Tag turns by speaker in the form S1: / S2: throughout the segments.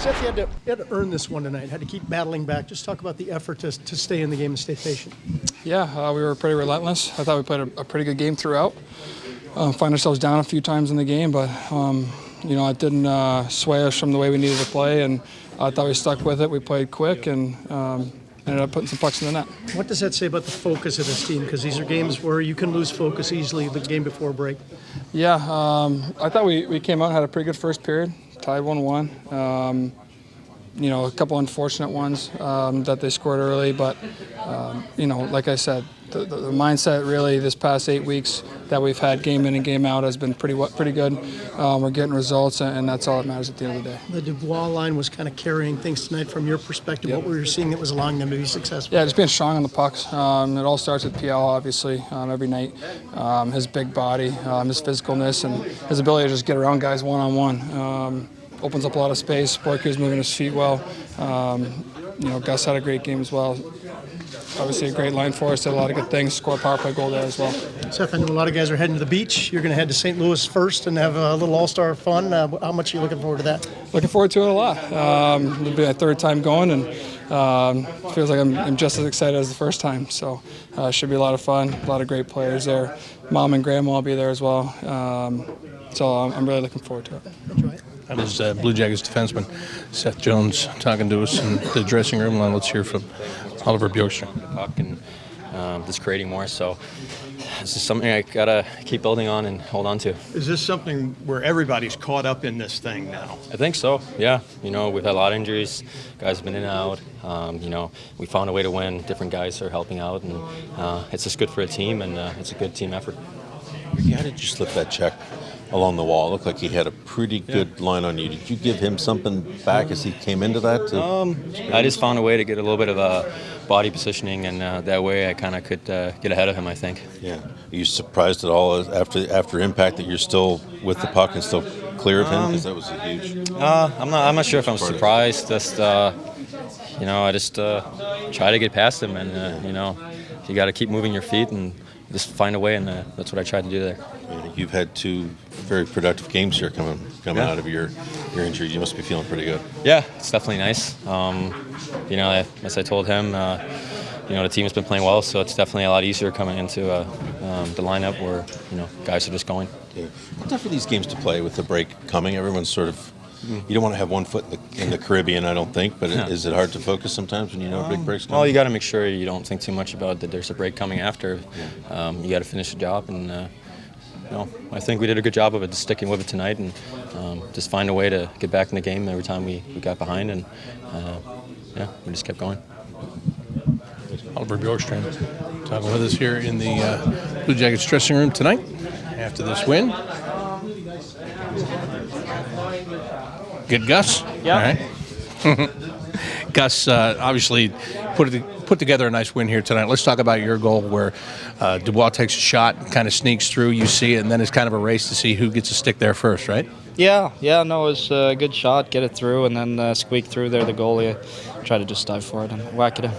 S1: Seth, you had to earn this one tonight, had to keep battling back. Just talk about the effort to stay in the game and stay patient.
S2: Yeah, we were pretty relentless. I thought we played a pretty good game throughout. Find ourselves down a few times in the game, but it didn't sway us from the way we needed to play, and I thought we stuck with it. We played quick and ended up putting some pucks in the net.
S1: What does that say about the focus of this team? Because these are games where you can lose focus easily the game before break.
S2: Yeah, I thought we came out and had a pretty good first period, tied 1-1. A couple unfortunate ones that they scored early, but like I said, the mindset really this past 8 weeks that we've had game in and game out has been pretty good. We're getting results, and that's all that matters at the end of the day.
S1: The Dubois line was kind of carrying things tonight from your perspective. Yep. What were you seeing that was allowing them to be successful?
S2: Yeah, just being strong on the pucks. It all starts with PL, obviously, every night. His big body, his physicalness, and his ability to just get around guys one-on-one. Opens up a lot of space. Bjorkstrand's moving his feet well. Gus had a great game as well. Obviously a great line for us, did a lot of good things, scored a power play goal there as well. Seth,
S1: I know a lot of guys are heading to the beach. You're going to head to St. Louis first and have a little all-star fun. How much are you looking forward to that?
S2: Looking forward to it a lot. It'll be my third time going, and feels like I'm just as excited as the first time. So should be a lot of fun, a lot of great players there. Mom and Grandma will be there as well. So I'm really looking forward to it.
S1: Enjoy it.
S3: That is Blue Jackets defenseman Seth Jones talking to us in the dressing room. Now let's hear from Oliver Bjorkstrand.
S4: The puck and just creating more. So this is something I gotta keep building on and hold on to.
S5: Is this something where everybody's caught up in this thing now?
S4: I think so. Yeah. We've had a lot of injuries. Guys have been in and out. We found a way to win. Different guys are helping out, and it's just good for a team, and it's a good team effort.
S6: How did you slip that check along the wall? It looked like he had a pretty good line on you. Did you give him something back as he came into that?
S4: I just found a way to get a little bit of a body positioning, and that way I kind of could get ahead of him, I think.
S6: Yeah. Are you surprised at all after impact that you're still with the puck and still clear of him? Because that was a huge...
S4: I'm not sure if I'm surprised. Just, I just try to get past him, and, you got to keep moving your feet and just find a way, and that's what I tried to do there.
S6: You've had 2 very productive games here coming out of your injury. You must be feeling pretty good.
S4: Yeah, it's definitely nice. As I told him, the team has been playing well, so it's definitely a lot easier coming into the lineup where guys are just going.
S6: Yeah. How tough are these games to play with the break coming? Everyone's sort of. You don't want to have one foot in the Caribbean, I don't think, but is it hard to focus sometimes when you know a big break's coming?
S4: Well, you got to make sure you don't think too much about that there's a break coming after.
S6: Yeah.
S4: You got to finish the job, and I think we did a good job of it, just sticking with it tonight, and just find a way to get back in the game every time we got behind, and we just kept going.
S3: Oliver Bjorkstrand talking with us here in the Blue Jackets dressing room tonight after this win. Good, Gus?
S7: Yeah.
S3: All right. Gus, obviously put together a nice win here tonight. Let's talk about your goal where Dubois takes a shot, kind of sneaks through, you see it, and then it's kind of a race to see who gets a stick there first, right?
S7: Yeah, it was a good shot, get it through, and then squeak through there, the goalie. Try to just dive for it and whack it in.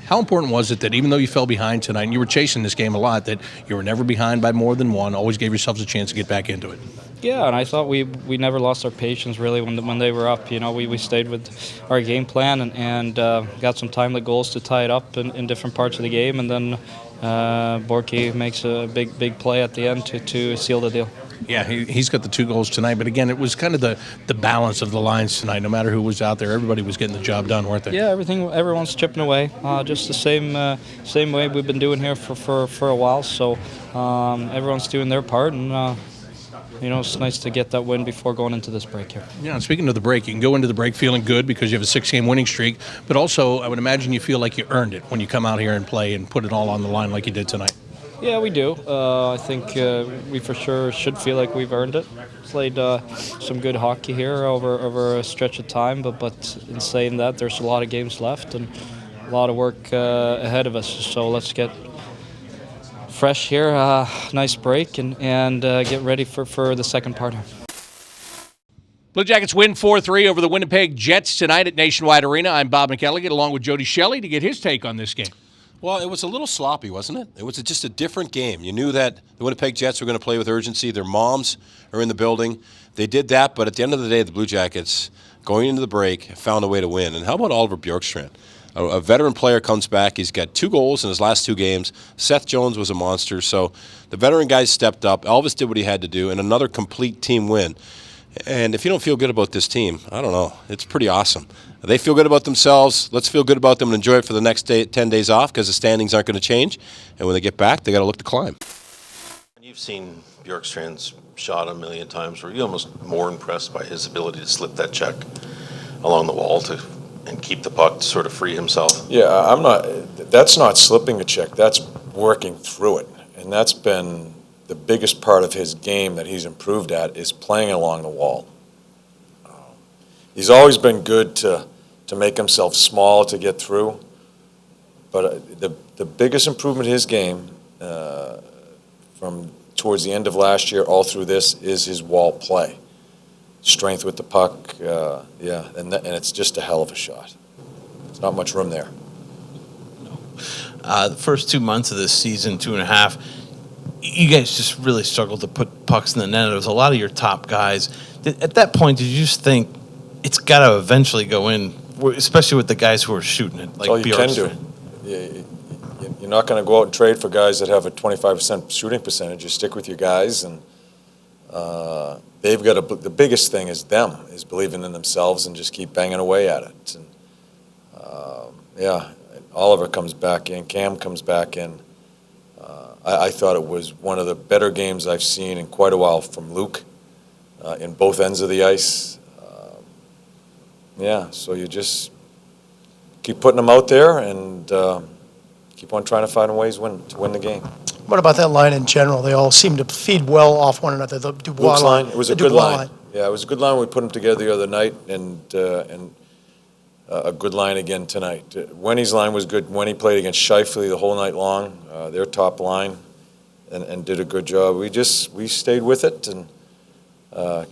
S3: How important was it that even though you fell behind tonight, and you were chasing this game a lot, that you were never behind by more than one, always gave yourselves a chance to get back into it?
S7: Yeah, and I thought we never lost our patience really when they were up. We stayed with our game plan and got some timely goals to tie it up in different parts of the game, and then Borky makes a big play at the end to seal the deal.
S3: Yeah, he's got the 2 goals tonight, but again, it was kind of the balance of the lines tonight. No matter who was out there, everybody was getting the job done, weren't they?
S7: Yeah, everyone's chipping away, just the same way we've been doing here for a while. So everyone's doing their part, and it's nice to get that win before going into this break here.
S3: Yeah, and speaking of the break, you can go into the break feeling good because you have a 6-game winning streak, but also I would imagine you feel like you earned it when you come out here and play and put it all on the line like you did tonight.
S7: Yeah, we do. I think we for sure should feel like we've earned it. Played some good hockey here over a stretch of time, but in saying that, there's a lot of games left and a lot of work ahead of us. So let's get fresh here, nice break, and get ready for the second part here.
S3: Blue Jackets win 4-3 over the Winnipeg Jets tonight at Nationwide Arena. I'm Bob McElligott along with Jody Shelley to get his take on this game.
S8: Well, it was a little sloppy, wasn't it? It was just a different game. You knew that the Winnipeg Jets were going to play with urgency. Their moms are in the building. They did that, but at the end of the day, the Blue Jackets, going into the break, found a way to win. And how about Oliver Bjorkstrand? A veteran player comes back. He's got 2 goals in his last 2 games. Seth Jones was a monster. So the veteran guys stepped up. Elvis did what he had to do, and another complete team win. And if you don't feel good about this team, I don't know. It's pretty awesome. They feel good about themselves. Let's feel good about them and enjoy it for the next 10 days off, because the standings aren't going to change. And when they get back, they got to look to climb.
S6: You've seen Bjorkstrand's shot a million times. Were you almost more impressed by his ability to slip that check along the wall and keep the puck to sort of free himself?
S9: Yeah, I'm not. That's not slipping a check. That's working through it, and that's been the biggest part of his game that he's improved at, is playing along the wall. He's always been good to make himself small to get through, but the biggest improvement in his game from towards the end of last year all through this is his wall play. Strength with the puck, and it's just a hell of a shot. There's not much room there.
S10: The first 2 months of this season, 2.5, you guys just really struggled to put pucks in the net. It was a lot of your top guys. At that point, did you just think it's got to eventually go in, especially with the guys who are shooting it, like
S9: That's all you can
S10: Bjorkstrand?
S9: do. You're not going to go out and trade for guys that have a 25% shooting percentage. You stick with your guys, and they've got the biggest thing is believing in themselves and just keep banging away at it. And, Oliver comes back in, Cam comes back in. I thought it was one of the better games I've seen in quite a while from Luke in both ends of the ice. So you just keep putting them out there and keep on trying to find ways to win the game.
S1: What about that line in general? They all seem to feed well off one another. The Dubois
S9: Luke's line, it was a good
S1: Dubois
S9: line. Yeah, it was a good line. We put them together the other night, and a good line again tonight. Wenny's line was good. Wenny played against Scheifele the whole night long, their top line, and did a good job. We stayed with it and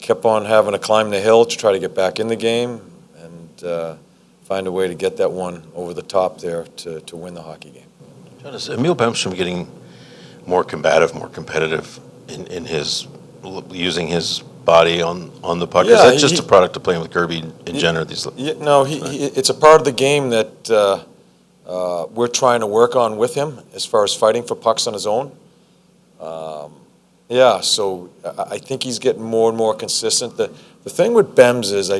S9: kept on having to climb the hill to try to get back in the game and find a way to get that one over the top there to win the hockey game.
S6: John, is Emil Bemstrom getting more combative, more competitive in his using his body on the puck?
S9: Yeah,
S6: is that just a product of playing with Kirby in general?
S9: It's a part of the game that we're trying to work on with him as far as fighting for pucks on his own. So I think he's getting more and more consistent. The thing with Bems is I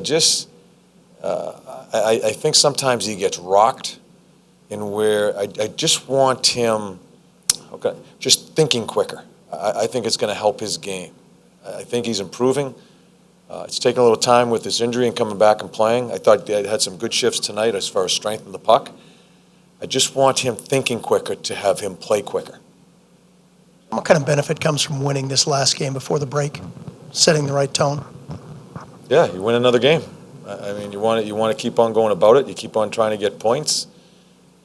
S9: think sometimes he gets rocked in where I just want him just thinking quicker. I think it's going to help his game. I think he's improving. It's taken a little time with his injury and coming back and playing. I thought he had some good shifts tonight as far as strength in the puck. I just want him thinking quicker to have him play quicker.
S1: What kind of benefit comes from winning this last game before the break, setting the right tone?
S9: Yeah, you win another game. I mean, you want to keep on going about it. You keep on trying to get points.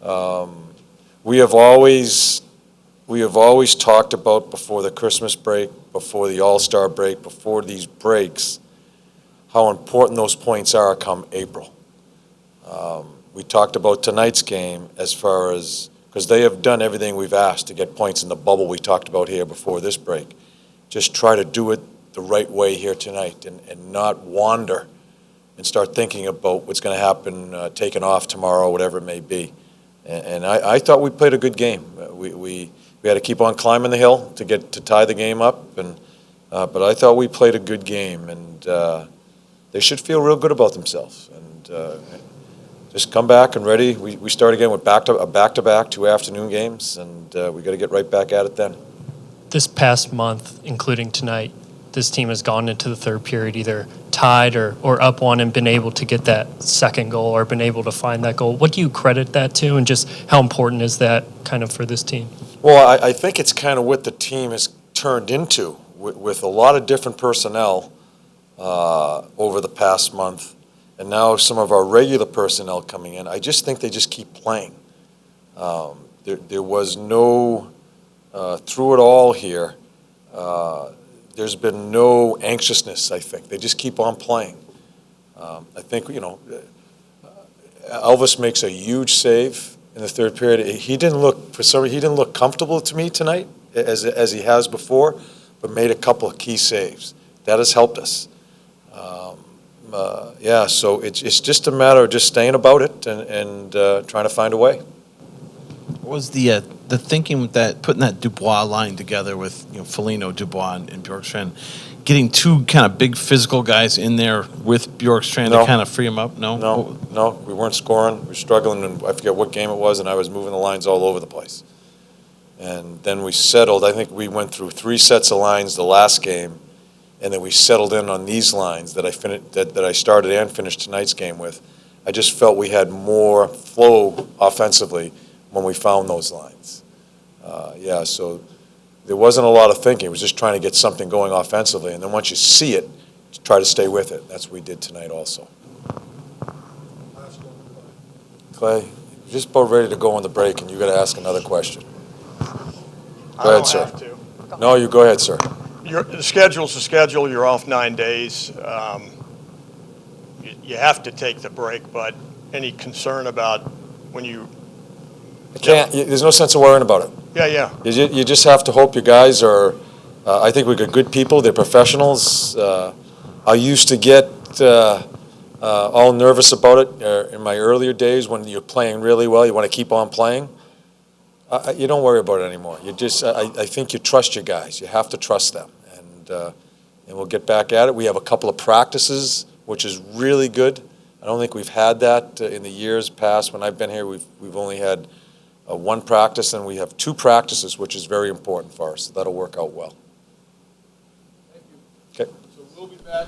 S9: We have always talked about before the Christmas break, before the All-Star break, before these breaks, how important those points are come April. We talked about tonight's game as far as, because they have done everything we've asked to get points in the bubble we talked about here before this break. Just try to do it the right way here tonight and not wander and start thinking about what's going to happen, taking off tomorrow, whatever it may be. And I thought we played a good game. We had to keep on climbing the hill to tie the game up, but I thought we played a good game, and they should feel real good about themselves. And just come back and ready. We start again with a back-to-back 2 afternoon games, and we got to get right back at it then.
S11: This past month, including tonight, this team has gone into the third period either tied or up one and been able to get that second goal or been able to find that goal. What do you credit that to, and just how important is that kind of for this team?
S9: Well, I think it's kind of what the team has turned into with a lot of different personnel over the past month, and now some of our regular personnel coming in. I just think they just keep playing. There was no, through it all here, there's been no anxiousness, I think. They just keep on playing. I think, Elvis makes a huge save in the third period. He didn't look for some reason, he didn't look comfortable to me tonight, as he has before, but made a couple of key saves. That has helped us. Yeah, so it's just a matter of just staying about it and trying to find a way.
S10: What was the thinking with that, putting that Dubois line together with Foligno, Dubois, and Bjorkstrand, getting two kind of big physical guys in there with Bjorkstrand to kind of free him up?
S9: No, we weren't scoring. We were struggling, and I forget what game it was, and I was moving the lines all over the place. And then we settled. I think we went through 3 sets of lines the last game, and then we settled in on these lines that I started and finished tonight's game with. I just felt we had more flow offensively when we found those lines. Yeah, so there wasn't a lot of thinking. It was just trying to get something going offensively, and then once you see it, try to stay with it. That's what we did tonight also. Clay, you're just about ready to go on the break, and you got to ask another question. Go ahead, sir.
S5: Have to.
S9: No, you go ahead, sir.
S5: The schedule's the schedule. You're off 9 days. You have to take the break, but any concern about when you...
S9: There's no sense of worrying about it.
S5: Yeah.
S9: You just have to hope your guys are, I think we got good people, they're professionals. I used to get all nervous about it in my earlier days when you're playing really well, you want to keep on playing. You don't worry about it anymore. You just, I think you trust your guys. You have to trust them. And we'll get back at it. We have a couple of practices, which is really good. I don't think we've had that in the years past. When I've been here, we've only had 1 practice, and we have 2 practices, which is very important for us. That'll work out well.
S8: Thank you.
S9: Okay.
S8: So we'll be back.